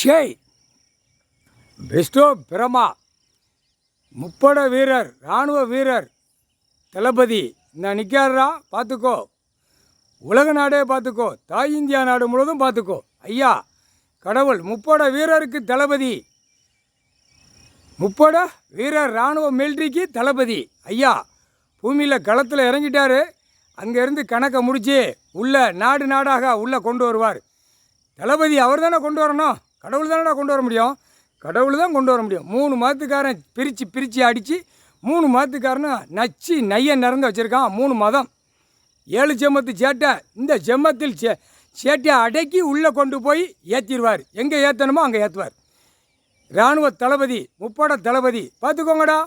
ஷேய் Bairstow பிரமா முப்பட வீரர் இராணுவ வீரர் தளபதி இந்த நிற்காரா பார்த்துக்கோ. உலக நாடே பார்த்துக்கோ, தாய் இந்தியா நாடு முழுவதும் பார்த்துக்கோ. ஐயா கடவுள் முப்பட வீரருக்கு தளபதி, முப்பட வீரர் இராணுவ மிலிட்ரிக்கு தளபதி. ஐயா பூமியில் களத்தில் இறங்கிட்டார். அங்கேருந்து கணக்கை முடித்து உள்ள நாடு நாடாக உள்ளே கொண்டு வருவார். தளபதி அவர் தானே கொண்டு வரணும், கடவுள் தானே கொண்டு வர முடியும், கடவுள் தான் கொண்டு வர முடியும். 3 மாதத்துக்காரன் பிரித்து அடித்து 3 மாதத்துக்காரனும் நச்சு நைய நிறந்து வச்சுருக்கான். 3 மதம் 7 செம்மத்து சேட்டை. இந்த செம்மத்தில் சேட்டையை அடக்கி உள்ளே கொண்டு போய் ஏற்றிடுவார். எங்கே ஏற்றணுமோ அங்கே ஏற்றுவார். இராணுவ தளபதி, முப்பட தளபதி பார்த்துக்கோங்கடா.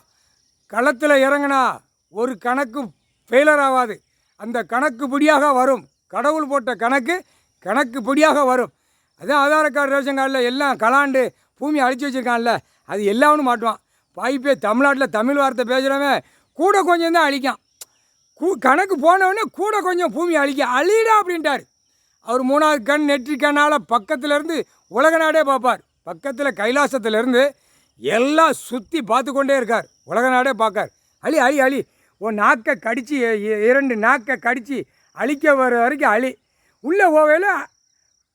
களத்தில் இறங்கினா ஒரு கணக்கு ஃபெயிலர் ஆகாது. அந்த கணக்கு படியாக வரும். கடவுள் போட்ட கணக்கு படியாக வரும். அதான் ஆதார் கார்டு, ரேஷன் கார்டில் எல்லாம் கலாண்டு பூமி அழிச்சு வச்சுருக்கான்ல, அது எல்லாவனும் மாட்டுவான். வாய்ப்பே தமிழ்நாட்டில் தமிழ் வார்த்தை பேசுகிறவன் கூட கொஞ்சம் தான் அழிக்கான். கணக்கு போனவொடனே கூட கொஞ்சம் பூமி அழிடா அப்படின்ட்டார். அவர் 3வது கண் நெற்றி கண்ணால் பக்கத்துலேருந்து உலக நாடே பார்ப்பார். பக்கத்தில் கைலாசத்துலேருந்து எல்லாம் சுற்றி பார்த்து கொண்டே இருக்கார். உலக நாடே பார்க்கார். அழி அழி அழி உன் நாக்கை கடித்து 2 நாக்கை கடித்து அழிக்க வர வரைக்கும் அழி. உள்ளே போகையில்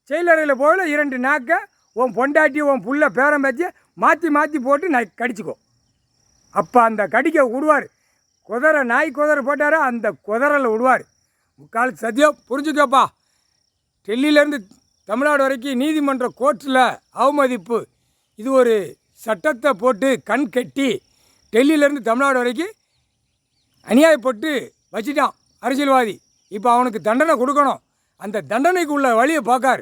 செயலறையில் போகல 2 நாக்கை உன் பொண்டாட்டி உன் புள்ள பேரம் பேச்சு மாற்றி போட்டு கடிச்சிக்கோ. அப்போ அந்த கடிக்க விடுவார். குதிரை நாய் குதிரை போட்டாரா அந்த குதிரையில் விடுவார். முக்கால் சத்தியம் புரிஞ்சுக்கப்பா. டெல்லியிலேருந்து தமிழ்நாடு வரைக்கும் நீதிமன்ற கோர்ட்டில் அவமதிப்பு. இது ஒரு சட்டத்தை போட்டு கண் கட்டி டெல்லியிலேருந்து தமிழ்நாடு வரைக்கும் அநியாயப்பட்டு வச்சிட்டான் அரசியல்வாதி. இப்போ அவனுக்கு தண்டனை கொடுக்கணும். அந்த தண்டனைக்கு உள்ள வழியை பார்க்கார்.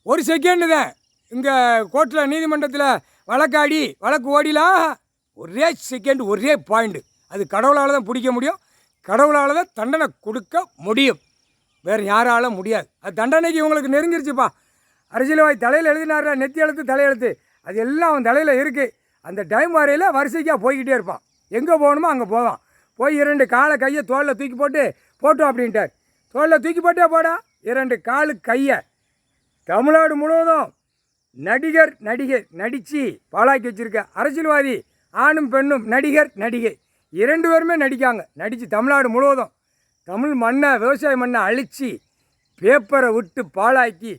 ஒரு செகண்டு தான் இங்கே கோர்ட்டில் நீதிமன்றத்தில் வழக்கு ஓடிலாம். ஒரே செகண்ட், ஒரே பாயிண்ட். அது கடவுளால் தான் பிடிக்க முடியும், கடவுளால் தான் தண்டனை கொடுக்க முடியும், வேறு யாராலும் முடியாது. அது தண்டனைக்கு இவங்களுக்கு நெருங்கிருச்சுப்பா. அரசியல்வாதி தலையில் எழுதினார்ல, நெத்தி எழுத்து தலையெழுத்து, அது எல்லாம் அவன் தலையில் இருக்குது. அந்த டைம் வரையில் வரிசைக்காக போய்கிட்டே இருப்பான். எங்கே போகணுமோ அங்கே போவான். போய் 2 காலை கையை தோளில் தூக்கி போட்டோம் அப்படின்ட்டார். தோளில் தூக்கி போட்டே போடா. 2 காலு கையை தமிழ்நாடு முழுவதும் நடிகர் நடிகை நடித்து பாழாக்கி வச்சுருக்க அரசியல்வாதி, ஆணும் பெண்ணும், நடிகர் நடிகை 2 பேருமே நடிக்காங்க. நடித்து தமிழ்நாடு முழுவதும் தமிழ் மண்ணை, விவசாய மண்ணை அழித்து பேப்பரை விட்டு பாழாக்கி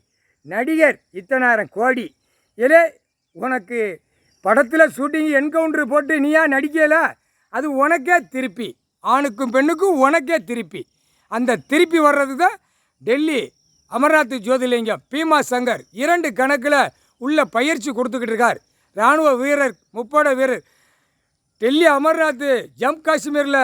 நடிகர் இத்தனாயிரம் கோடி. ஏலே உனக்கு படத்தில் ஷூட்டிங் என்கவுண்டர் போட்டு நீயா நடிக்கலை, அது உனக்கே திருப்பி, ஆணுக்கும் பெண்ணுக்கும் உனக்கே திருப்பி. அந்த திருப்பி வர்றது தான் டெல்லி அமர்நாத் ஜோதிலிங்கம் பீமா சங்கர் 2 கணக்கில் உள்ள பயிற்சி கொடுத்துக்கிட்டு இருக்கார். இராணுவ வீரர், முப்பட வீரர். டெல்லி அமர்நாத் ஜம்மு காஷ்மீரில்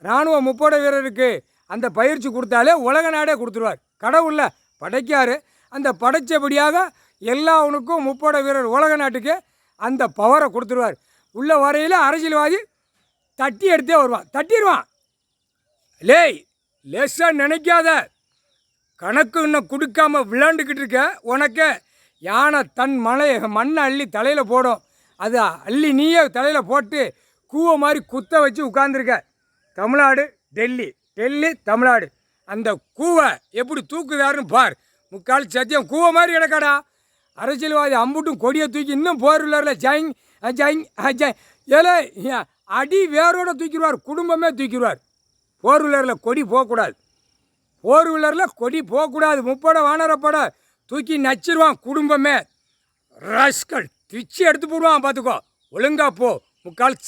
இராணுவ முப்பட வீரருக்கு அந்த பயிற்சி கொடுத்தாலே உலக நாடே கொடுத்துருவார். கடவுளில் படைக்கார். அந்த படைத்தபடியாக எல்லாவனுக்கும் முப்பட வீரர் உலக நாட்டுக்கு அந்த பவரை கொடுத்துருவார். உள்ள வரையில் அரசியல்வாதி தட்டி எடுத்தே வருவான், தட்டிடுவான். லேய் லேசாக நினைக்காத, கணக்கு இன்னும் கொடுக்காம விளாண்டுக்கிட்டு இருக்க. உனக்கு யானை தன் மண்ணை அள்ளி தலையில் போடும். அது அள்ளி நீயே தலையில் போட்டு கூவ மாதிரி குத்த வச்சு உட்காந்துருக்க. தமிழ்நாடு டெல்லி, டெல்லி தமிழ்நாடு. அந்த கூவை எப்படி தூக்குதாருன்னு பார். முக்கால் சத்தியம் கூவ மாதிரி கிடக்காடா. அரசியல்வாதி அம்புட்டும் கொடியை தூக்கி இன்னும் போர்வில்லரில் ஜாயிங் ஜாயிங் ஜாயிங் ஏலே அடி வேரோட தூக்கிடுவார். குடும்பமே தூக்கிடுவார். 4 வீலரில் கொடி போகக்கூடாது, 4 வீலரில் கொடி போகக்கூடாது. முப்பட வானரப்பட தூக்கி நச்சிடுவான் குடும்பமே. ராஸ்கல் பிச்சு எடுத்து போடுவான். பார்த்துக்கோ, ஒழுங்கா போ. முக்கால்